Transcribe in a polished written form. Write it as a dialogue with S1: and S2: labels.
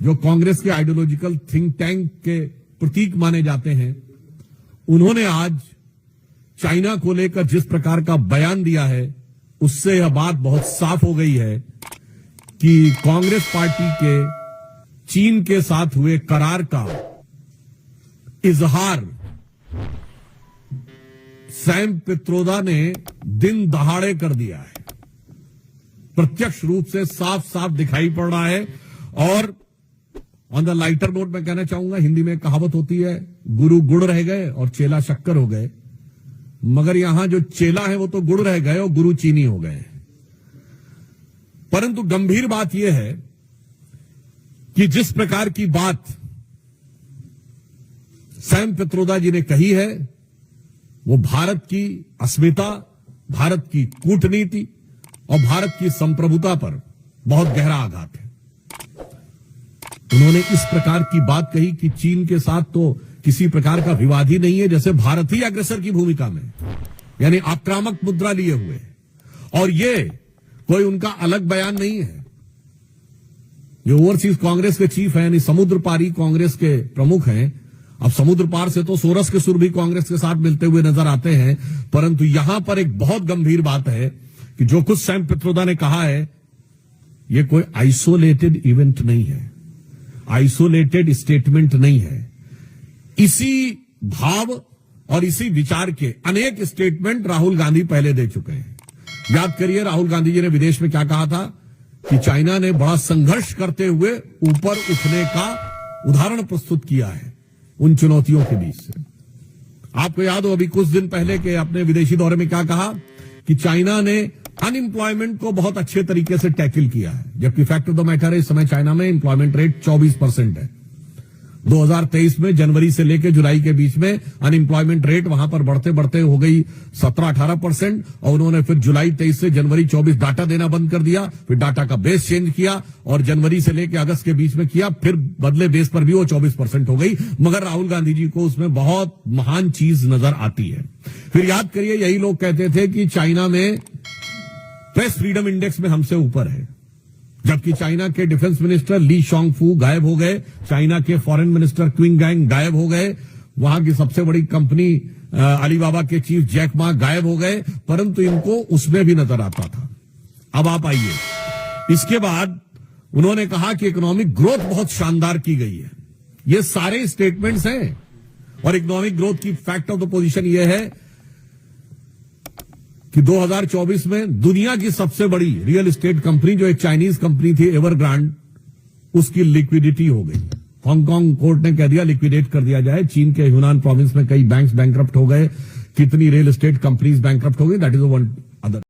S1: जो कांग्रेस के ideological think tank के प्रतीक माने जाते हैं, उन्होंने आज चाइना को लेकर जिस प्रकार का बयान दिया है, उससे यह बात बहुत साफ हो गई है कि कांग्रेस पार्टी के चीन के साथ हुए करार का इजहार सैम पित्रोदा ने दिन दहाड़े कर दिया है। प्रत्यक्ष रूप से साफ साफ दिखाई पड़ रहा है। और ऑन द लाइटर नोट मैं कहना चाहूंगा, हिंदी में कहावत होती है, गुरु गुड़ रह गए और चेला शक्कर हो गए। मगर यहां जो चेला है वो तो गुड़ रह गए और गुरु चीनी हो गए। परंतु गंभीर बात यह है कि जिस प्रकार की बात सैम पित्रोदा जी ने कही है, वो भारत की अस्मिता, भारत की कूटनीति और भारत की संप्रभुता पर बहुत गहरा आघात है। उन्होंने इस प्रकार की बात कही कि चीन के साथ तो किसी प्रकार का विवाद ही नहीं है, जैसे भारत ही अग्रसर की भूमिका में, यानी आक्रामक मुद्रा लिए हुए। और ये कोई उनका अलग बयान नहीं है। जो ओवरसीज कांग्रेस के चीफ हैं, यानी समुद्र पारी कांग्रेस के प्रमुख हैं। अब समुद्र पार से तो सोरस के सुर भी कांग्रेस के साथ मिलते हुए नजर आते हैं, परंतु यहां पर एक बहुत गंभीर बात है कि जो कुछ सैम पित्रोदा ने कहा है, यह कोई आइसोलेटेड इवेंट नहीं है, आइसोलेटेड स्टेटमेंट नहीं है। इसी भाव और इसी विचार के अनेक स्टेटमेंट राहुल गांधी पहले दे चुके हैं। याद करिए, राहुल गांधी जी ने विदेश में क्या कहा था कि चाइना ने बड़ा संघर्ष करते हुए ऊपर उठने का उदाहरण प्रस्तुत किया है उन चुनौतियों के बीच से। आपको याद हो अभी कुछ दिन पहले के अपने विदेशी दौरे में क्या कहा कि चाइना ने अनएम्प्लॉयमेंट को बहुत अच्छे तरीके से टैकल किया है, जबकि फैक्ट ऑफ द मैटर है इस समय चाइना में एम्प्लॉयमेंट रेट 24% है। 2023 में जनवरी से लेकर जुलाई के बीच में अनएम्प्लॉयमेंट रेट वहां पर बढ़ते बढ़ते हो गई 17-18%। और उन्होंने फिर जुलाई 23 से जनवरी 24 डाटा देना बंद कर दिया, फिर डाटा का बेस चेंज किया और जनवरी से लेकर अगस्त के बीच में किया, फिर बदले बेस पर भी वो 24% हो गई। मगर राहुल गांधी जी को उसमें बहुत महान चीज नजर आती है। फिर याद करिए, यही लोग कहते थे कि चाइना में प्रेस फ्रीडम इंडेक्स में हमसे ऊपर है, जबकि चाइना के डिफेंस मिनिस्टर ली शॉन्गफू गायब हो गए, चाइना के फॉरेन मिनिस्टर क्विंग गैंग गायब हो गए, वहां की सबसे बड़ी कंपनी अलीबाबा के चीफ जैक मा गायब हो गए, परंतु इनको उसमें भी नजर आता था। अब आप आइए, इसके बाद उन्होंने कहा कि इकोनॉमिक ग्रोथ बहुत शानदार की गई है। ये सारे स्टेटमेंट्स हैं। और इकोनॉमिक ग्रोथ की फैक्ट ऑफ द पोजीशन यह है कि 2024 में दुनिया की सबसे बड़ी रियल एस्टेट कंपनी, जो एक चाइनीज कंपनी थी एवरग्रांड, उसकी लिक्विडिटी हो गई। हांगकांग कोर्ट ने कह दिया लिक्विडेट कर दिया जाए। चीन के ह्यूनान प्रोविंस में कई बैंक्स बैंकरप्ट हो गए, कितनी रियल एस्टेट कंपनीज बैंकरप्ट हो गई, दैट इज वन अदर।